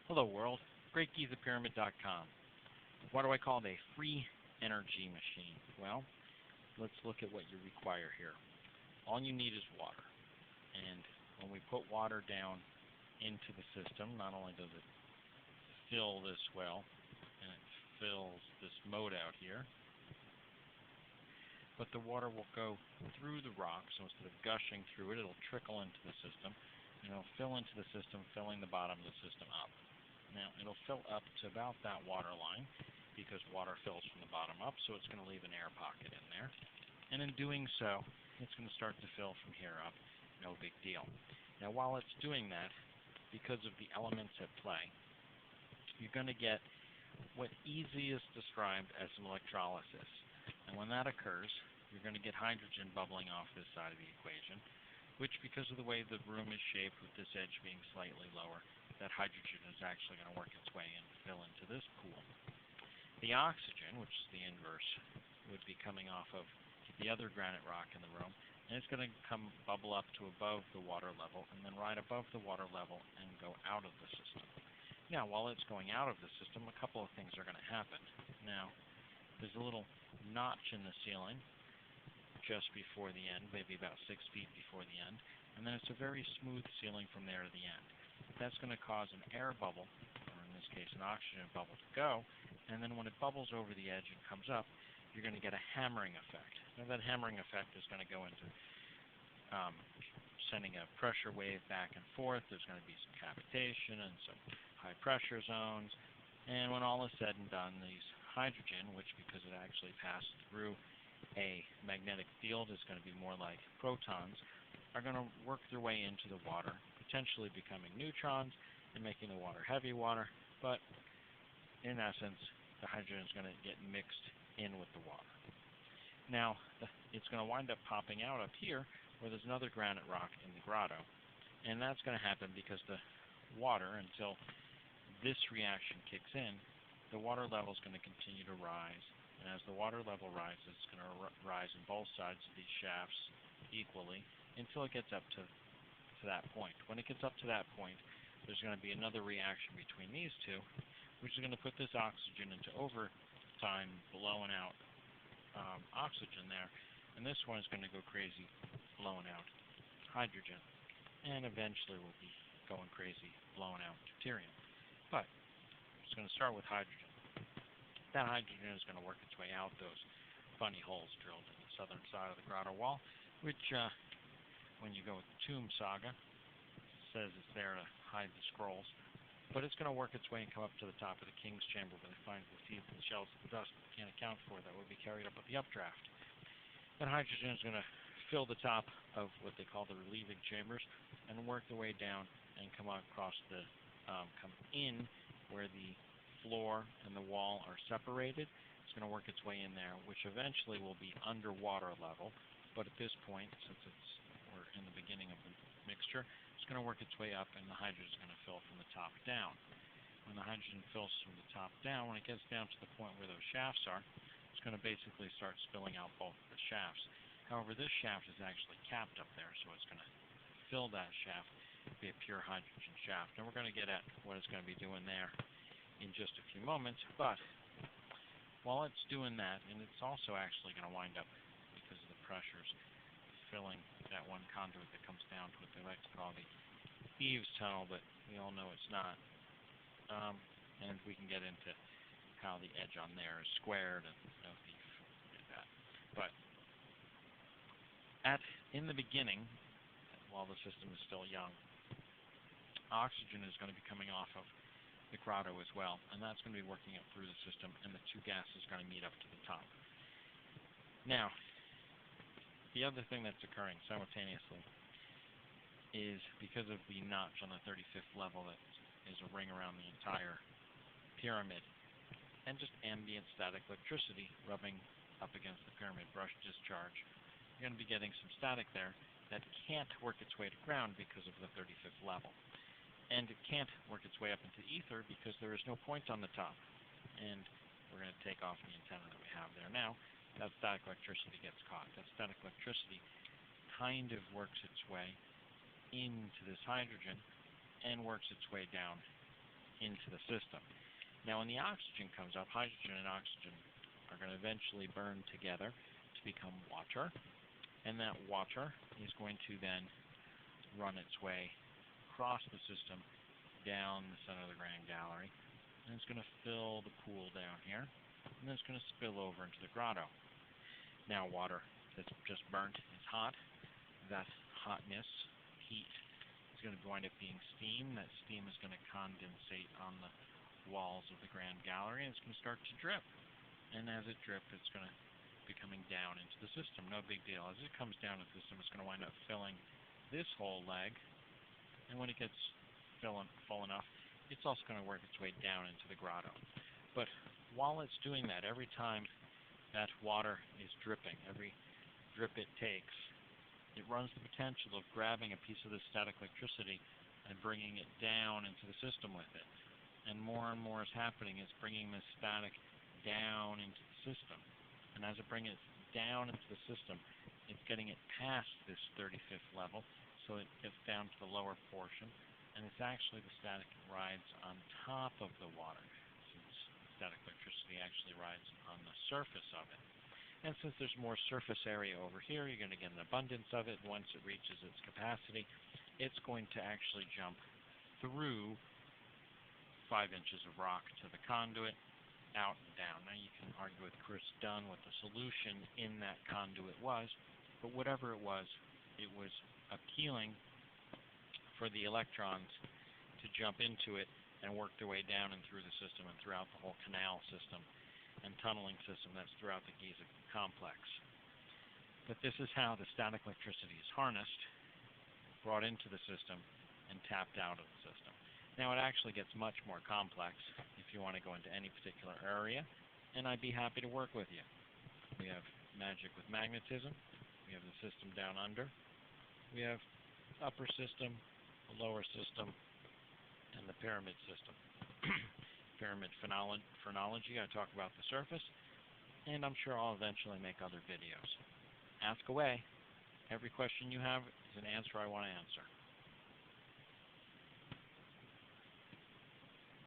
Hello world, GreatGizaPyramid.com. What do I call it? A free energy machine. Well, let's look at what you require here. All you need is water. And when we put water down into the system, not only does it fill this well, and it fills this moat out here, but the water will go through the rock, so instead of gushing through it, it'll trickle into the system, and it'll fill into the system, filling the bottom of the system up. Now, it'll fill up to about that water line, because water fills from the bottom up, so it's going to leave an air pocket in there. And in doing so, it's going to start to fill from here up. No big deal. Now, while it's doing that, because of the elements at play, you're going to get what easiest described as some electrolysis. And when that occurs, you're going to get hydrogen bubbling off this side of the equation, which, because of the way the room is shaped with this edge being slightly lower, that hydrogen is actually going to work its way and fill into this pool. The oxygen, which is the inverse, would be coming off of the other granite rock in the room, and it's going to bubble up to above the water level, and then right above the water level and go out of the system. Now, while it's going out of the system, a couple of things are going to happen. Now, there's a little notch in the ceiling just before the end, maybe about 6 feet before the end, and then it's a very smooth ceiling from there to the end. That's going to cause an air bubble, or in this case an oxygen bubble, to go, and then when it bubbles over the edge and comes up, you're going to get a hammering effect. Now, that hammering effect is going to go into sending a pressure wave back and forth. There's going to be some cavitation and some high pressure zones, and when all is said and done, these hydrogen, which because it actually passed through a magnetic field is going to be more like protons, are going to work their way into the water, potentially becoming neutrons and making the water heavy water, but in essence, the hydrogen is going to get mixed in with the water. Now, it's going to wind up popping out up here where there's another granite rock in the grotto, and that's going to happen because the water, until this reaction kicks in, the water level is going to continue to rise, and as the water level rises, it's going to rise in both sides of these shafts equally until it gets up to that point. When it gets up to that point, there's going to be another reaction between these two, which is going to put this oxygen into overtime blowing out oxygen there, and this one is going to go crazy blowing out hydrogen, and eventually will be going crazy blowing out deuterium. But it's going to start with hydrogen. That hydrogen is going to work its way out those funny holes drilled in the southern side of the grotto wall, which, when you go with the Tomb Saga, says it's there to hide the scrolls. But it's going to work its way and come up to the top of the king's chamber where they find the seeds and shells of the dust that they can't account for that will be carried up with the updraft. That hydrogen is going to fill the top of what they call the relieving chambers and work their way down and come across the, come in where the floor and the wall are separated. It's going to work its way in there, which eventually will be underwater level. But at this point, since we're in the beginning of the mixture, it's going to work its way up, and the hydrogen is going to fill from the top down. When the hydrogen fills from the top down, when it gets down to the point where those shafts are, it's going to basically start spilling out both of the shafts. However, this shaft is actually capped up there, so it's going to fill that shaft, be a pure hydrogen shaft. And we're going to get at what it's going to be doing there in just a few moments. But while it's doing that, and it's also actually going to wind up, because of the pressures, filling that one conduit that comes down to what they like to call the thieves tunnel, but we all know it's not. And we can get into how the edge on there is squared, and no thief did that. But in the beginning, while the system is still young, oxygen is going to be coming off of the grotto as well, and that's going to be working up through the system, and the two gases are going to meet up to the top. Now, the other thing that's occurring simultaneously is because of the notch on the 35th level that is a ring around the entire pyramid, and just ambient static electricity rubbing up against the pyramid brush discharge, you're going to be getting some static there that can't work its way to ground because of the 35th level. And it can't work its way up into the ether because there is no point on the top. And we're going to take off the antenna that we have there now. That static electricity gets caught. That static electricity kind of works its way into this hydrogen and works its way down into the system. Now when the oxygen comes up, hydrogen and oxygen are going to eventually burn together to become water, and that water is going to then run its way across the system down the center of the Grand Gallery, and it's going to fill the pool down here, and then it's going to spill over into the grotto. Now water that's just burnt is hot. That hotness, heat, is going to wind up being steam. That steam is going to condensate on the walls of the Grand Gallery, and it's going to start to drip. And as it drips, it's going to be coming down into the system. No big deal. As it comes down into the system, it's going to wind up filling this whole leg, and when it gets full enough, it's also going to work its way down into the grotto. But while it's doing that, every time that water is dripping, every drip it takes, it runs the potential of grabbing a piece of the static electricity and bringing it down into the system with it. And more is happening. It's bringing the static down into the system. And as it brings it down into the system, it's getting it past this 35th level, so it gets down to the lower portion, and it's actually the static rides on top of the water, since static electricity actually rides on the surface of it. And since there's more surface area over here, you're going to get an abundance of it. Once it reaches its capacity, it's going to actually jump through 5 inches of rock to the conduit, out and down. Now you can argue with Chris Dunn what the solution in that conduit was, but whatever it was appealing for the electrons to jump into it and work their way down and through the system and throughout the whole canal system and tunneling system that's throughout the Giza complex. But this is how the static electricity is harnessed, brought into the system, and tapped out of the system. Now it actually gets much more complex if you want to go into any particular area, and I'd be happy to work with you. We have magic with magnetism, we have the system down under, we have upper system, the lower system, and the pyramid system. Pyramid phrenology, I talk about the surface, and I'm sure I'll eventually make other videos. Ask away. Every question you have is an answer I want to answer.